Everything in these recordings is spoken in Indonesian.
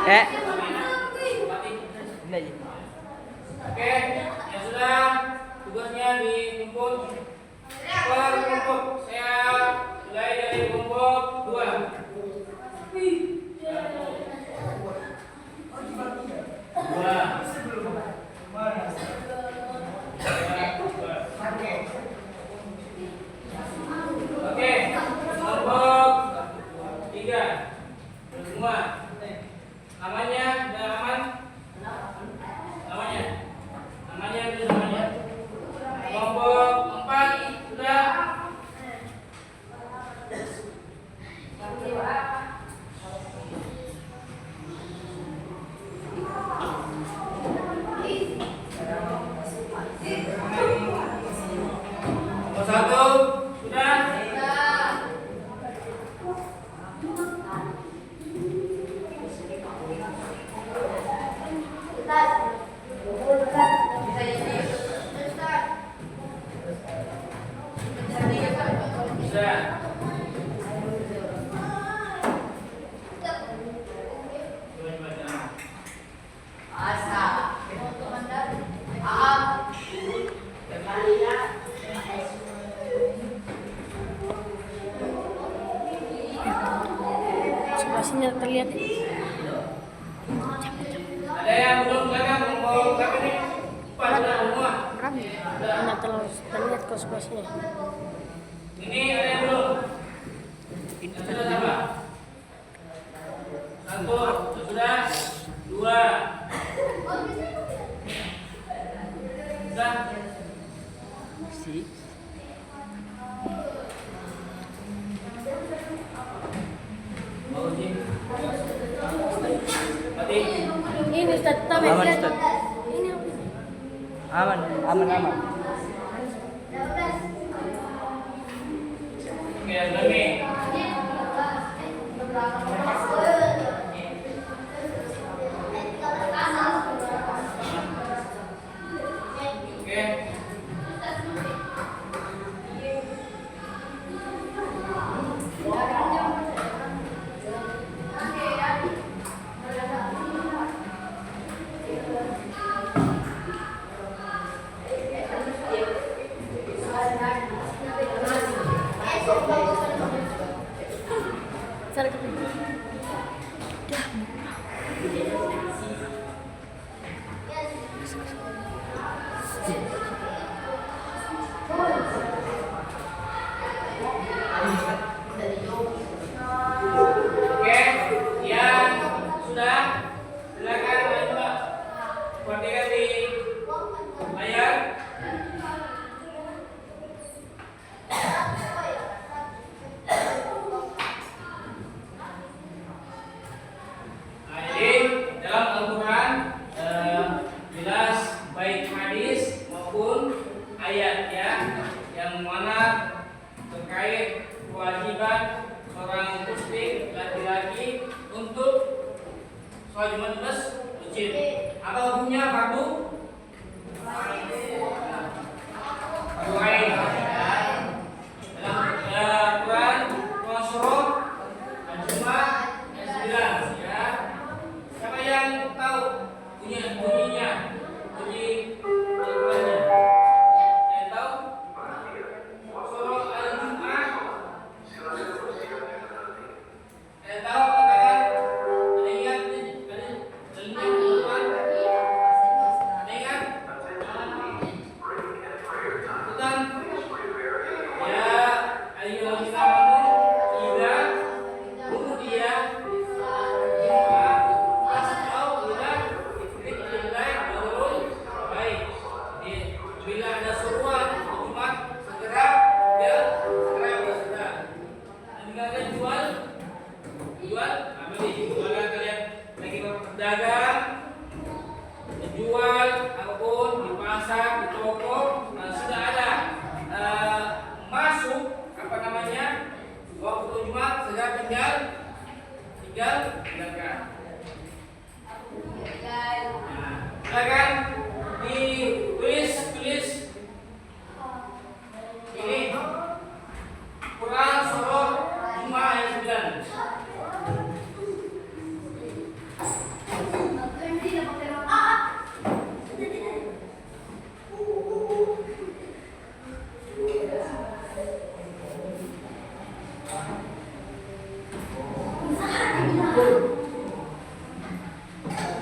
Eh, Oke, ya sudah. Tugasnya dikumpul per kelompok. Saya mulai dari kelompok 2. Oke, kelompok 3. Semua. Namanya udah aman? Namanya itu namanya. Kelompok 4 sudah. Kelompok 1 sudah. Sudah. Situasinya terlihat. Ada yang belum belakang kelompok berapa nih? 4 sudah semua. Tidak terlalu terlihat situasinya. Ini ada yang belum? Sudah sama. 1 sudah. 2 sudah. Mau sih? Mati. Ini Ustaz, tahu Aman, ya? Ustaz. Ini aman. Oke, sudah nih. Oke. cara kita. Oke, yang sudah silakan coba perhatikan di layar. Nah, jadi dalam Al-Quran jelas baik hadis maupun ayat ya, yang mana terkait kewajiban seorang muslim laki-laki untuk sholat Jumat masjid. Apa hukumnya fardu? Fardu ain. Dalam Quran surah Al-Jumat ayat 9 ya. Siapa yang tahu bunyinya? Bunyi Al-Qurannya? Yang tahu? Surah Al-Jumat. Yang tahu katakan. Ada ingat? Ada ingat Al-Quran? Ada ingat? Bukan.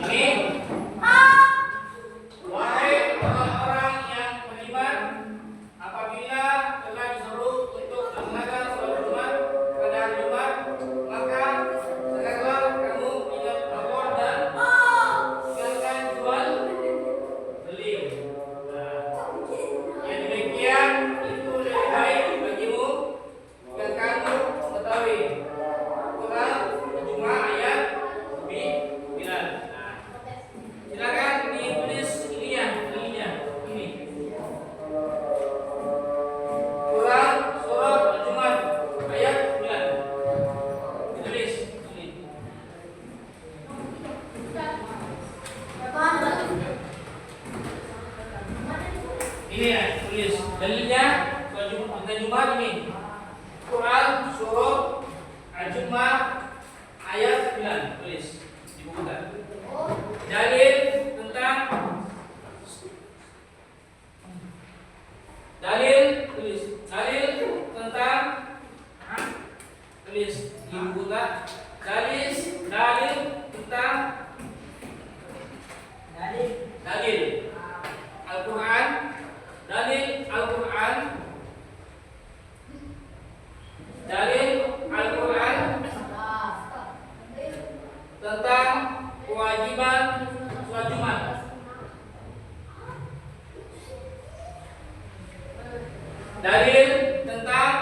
Ini wahai orang-orang yang beriman, apabila telah disuruh untuk melaksanakan sholat Jumat pada hari Jumat, maka hendaklah kamu ingat Allah dan tinggalkan jual beli. Yang demikian itu lebih baik bagimu dan kamu mengetahui Quran Jumat ayat lebih 9. Silakan ditulis ininya ini. Quran surat Jumat ayat 9. Ditulis ini. Ini ya, tulis dalilnya tentang Jumat ini. Quran surah Al-Jumat ayat 9. Tulis di buku tadi. Dalil tentang tulis dalil tentang tulis di buku tadi. Dalil tentang dalil Al-Quran, dalil Al-Quran tentang kewajiban sholat Jumat. Dalil tentang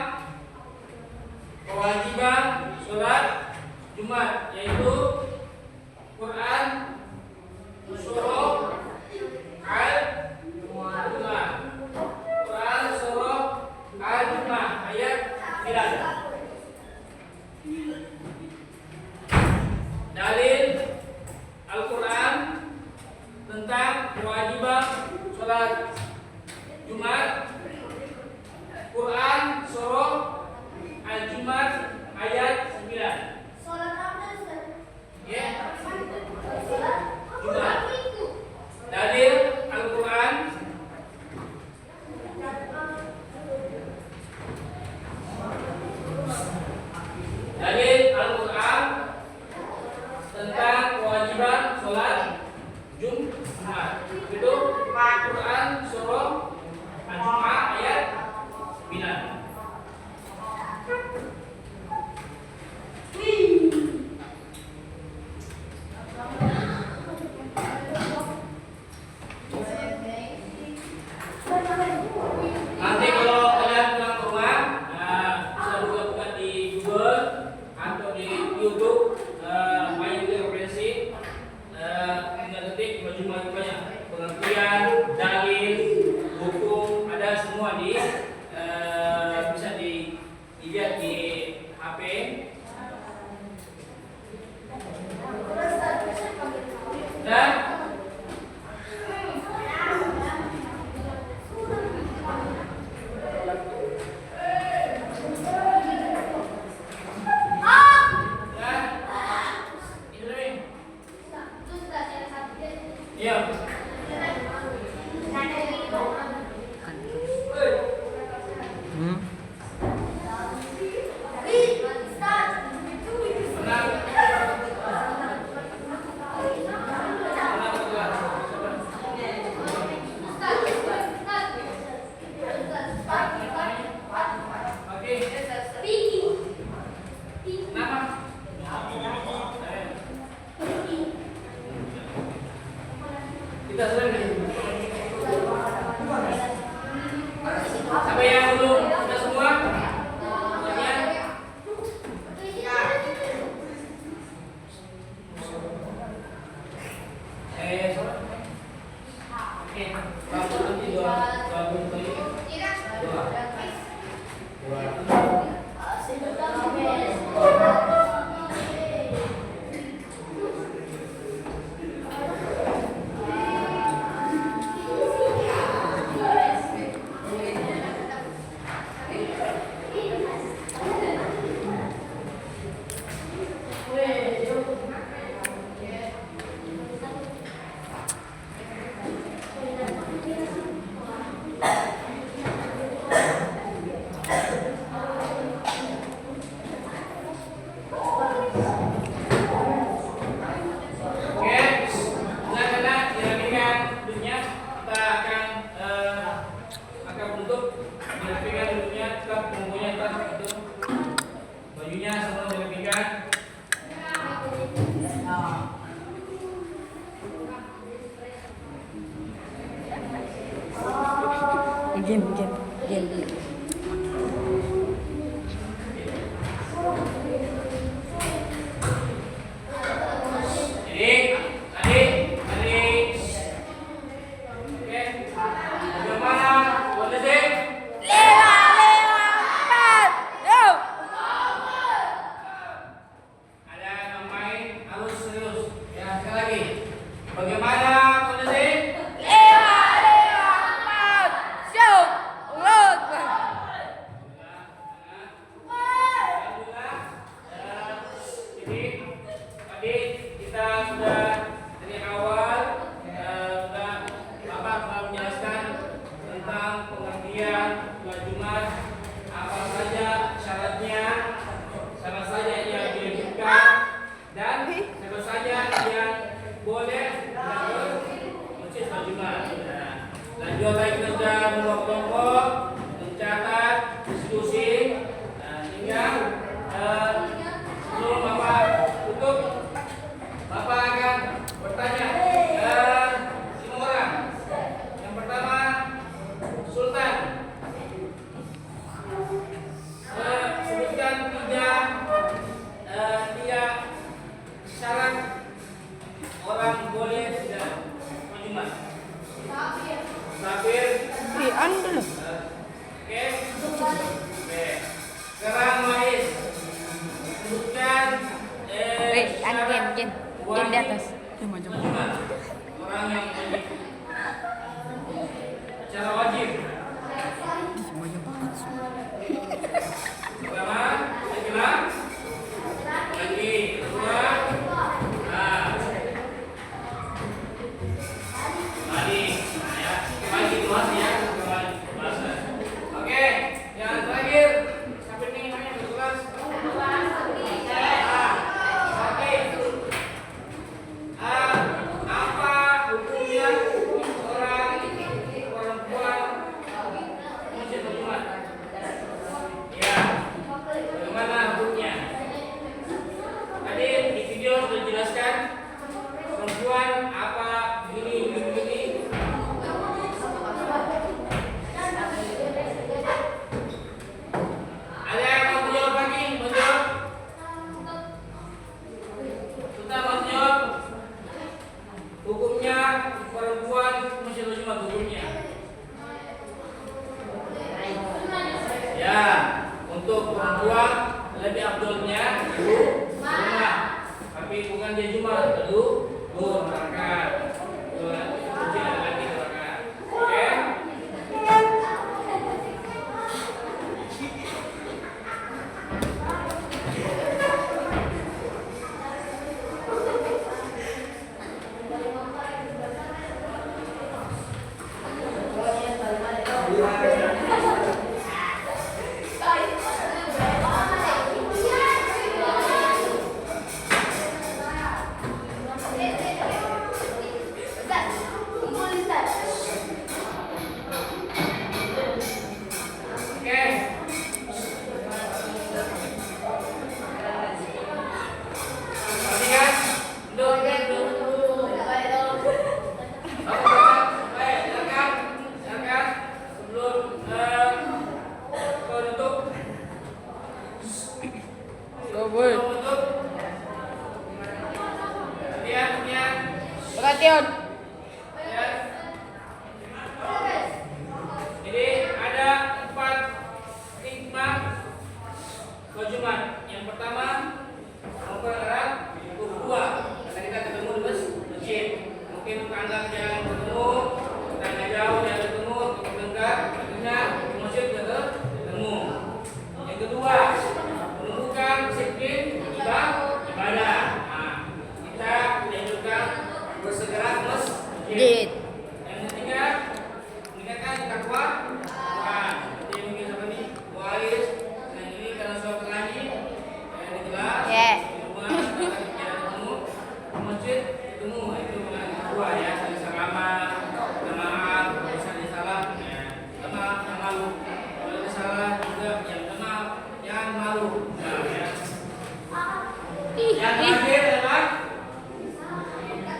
kewajiban sholat Jumat yaitu Quran surah Al-Jumat. Quran surah Al-Jumat ayat 9. Dalil Al-Quran tentang kewajiban sholat Jumat. Quran surah Al-Jumat ayat 9. Ya. Jumat. Dalil Al-Quran tentang kewajiban sholat Jumat. Itu Quran surah Al-Jumat ayat 9. Nanti kalau kalian pulang ke rumah, bisa buka di Google atau di YouTube, main referensi, tinggal ketik banyak pengertian, dalil, hukum, ada semua bisa dilihat di HP. Dan kan? Game. Jadi, tadi, oke, bagaimana kondisi? Ada yang main harus serius. Ya, sekali lagi. Bagaimana kondisi? Jadi tadi kita sudah dari awal sudah Bapak telah menjelaskan tentang pengertian sholat Jumat, apa saja syaratnya, siapa saja yang diwajibkan dan siapa saja yang boleh datang masjid sholat Jumat. Nah, dan juga tadi kita sudah membuat kelompok, mencatat, diskusi, sehingga sebelum Bapak tutup, Bapak akan bertanya ke 5 orang. Yang pertama, Sultan. Sebutkan tiga syarat orang boleh tidak sholat Jumat. Musafir. Oke. Sekarang Mais. Sebutkan Gen di atas. orang yang wajib. Secara wajib. Pertama, lagi kedua, lagi dua ya, oke, yang terakhir, sampai ini namanya berkelas. Apa hukumnya orang perempuan masjid Jumat? Ya, bagaimana hukumnya? Tadi di video sudah dijelaskan perempuan apa begini. Ada yang mau jawab lagi? Mau jawab? Kita mau jawab. Hukumnya perempuan masjid Jumat hukumnya. Ya, untuk perempuan lebih afdolnya itu Jumat. Tapi bukan dia Jumat, lalu rakaat. Ujian lagi rakaat. Oke? Oke. Perhatikan. Silakan. Sebelum penutup. Perhatian. Jadi ada 4 hikmah sholat Jumat. Yang pertama, mempererat ukhuwah. Karena kita ketemu di masjid. Mungkin tetangga yang bertemu, tetangga jauh yang bertemu, atau dekat, akhirnya di masjid juga ketemu. Yang kedua, menumbuhkan disiplin ibadah. Nah, kita dianjurkan bersegera ke masjid. Yang ketiga, meningkatkan takwa Tuhan. Jadi mungkin sama nih, Wais, dan ini karena suatu lagi yang di kelas, di rumah, kita ketemu, di masjid ketemu, itu bukan kedua ya, saling salaman, minta maaf, kalau misalnya salah, ya, minta maaf, yang malu, kalau ada salah juga, yang minta maaf, jangan malu. Yang terakhir adalah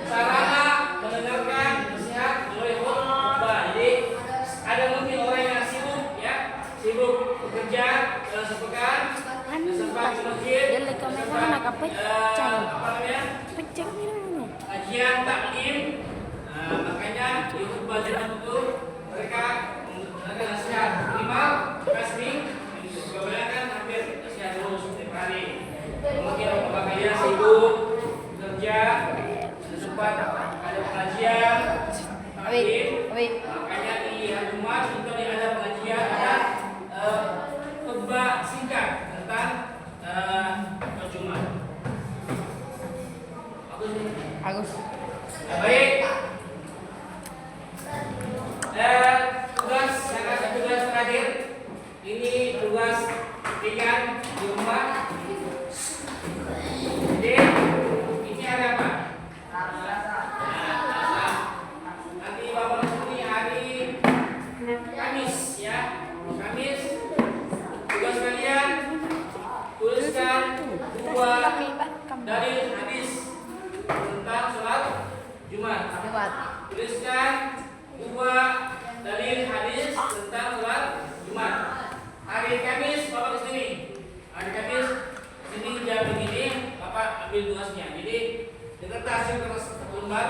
sarana mendengarkan nasihat melalui khutbah. Jadi ada mungkin orang yang sibuk ya, sibuk bekerja dalam sepekan, sempat di masjid, Dia kamera nak pecah. apa namanya? Pecah kameranya. Kajian taklim. Makanya di khutbah Jumat itu mereka mendengarkan nasihat minimal kasih kebanyakan hampir nasihat terus setiap hari. Mungkin apakah kalian sibuk kerja, sempat ada pengajian, taklim. Makanya di hari Jumat itu ada pengajian, ada khutbah singkat tentang Jumat. Agus. Baik. Tugas terakhir. Ini tugas ringan di rumah. Jadi ini ada apa? Nanti Bapak ini hari Kamis ya. Kamis. Tugas kalian tuliskan 2 dari hadis tentang sholat Jumat. Tuliskan 2 dalil hadis tentang sholat Jumat. Hari Kamis Bapak kesini. Hari Kamis sini jam begini Bapak ambil tugasnya. Jadi di kertas lembar